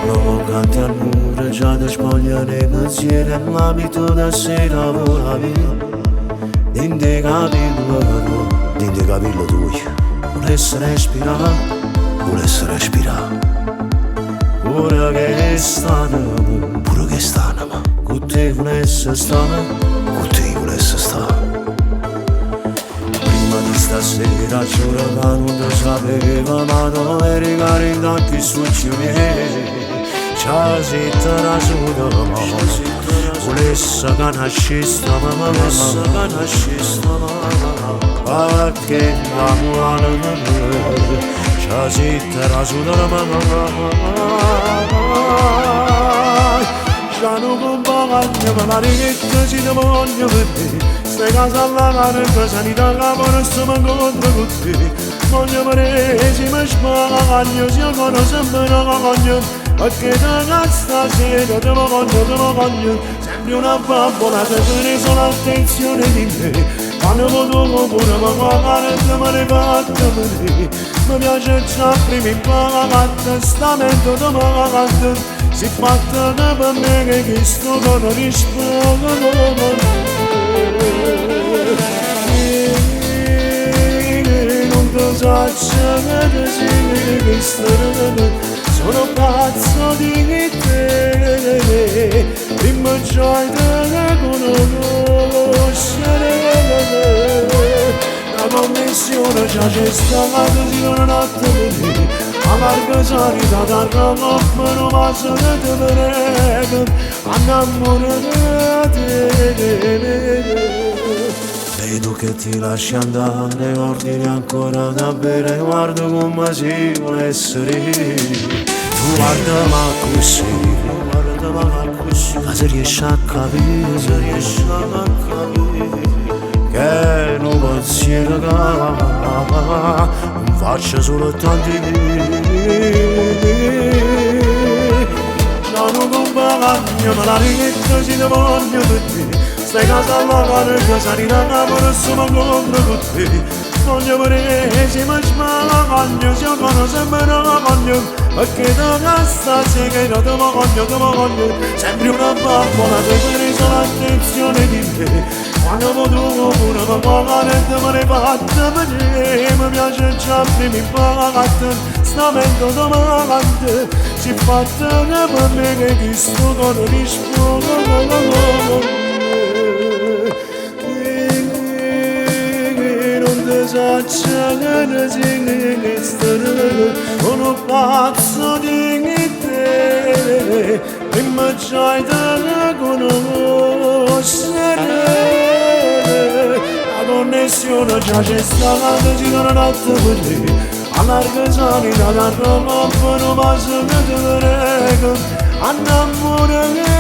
Provocante al muro, già da spogliare i pensieri all'abito da sera volavi. Dinte capello tuo, volesse respirare, pure che stanno, con te volesse stare, Prima di stasera c'era che non ti sapeva, ma non eri caricato i suoi. C'ha zitta la sua mamma, volesse che nascesse mamma, perché l'amore c'ha zitta la sua mamma, già non compagno, ma la righetta ci ti voglio per te, stai casa alla cara, che sanità lavoro sto manco contro con te, voglio vedere se mi spagno, se io conosco sempre una cagogna. Perché da stasera te lo voglio, sembri una bambola che tiene solo attenzione di me. Quando potevo pure pagare te me ne fatte vedere. Mi piace già prima in paga, testamento te me la fatte. Si fatta per me che questo non rispondo. Non ti saccio che ti sei questo. Sono pazzo di te, prima già te conoscere. La connessione già c'è stata, si non notte per me. A larga sanità da ramo, non passa che te prego, innamorate. Vedo che ti lasci andare, ordini ancora da bere, guardo come si vuole essere. Tu guardami così, ma se riesci a capire, che non pensiero che non faccio solo tanti già non compagno, ma la righetta ci ti voglio per te. Stai casa alla cara, che sanità lavoro sto manco contro con te. Voglio vedere se mi spagno, se io conosco sempre una cagogna. Perché da stasera te voglio, sembri una bambola che tiene solo attenzione di me. Quando potevo pure pagare te me ne fatte vedere. Mi piace già prima in pagate, stamento te me la fatte. Si fatta che per me che questo non rispondo. Sono pazzo di te, prima già te conoscere. La connessione già c'è stata, si non notte per te. A larga sanità da Roma, non passa che te prego, innamorate.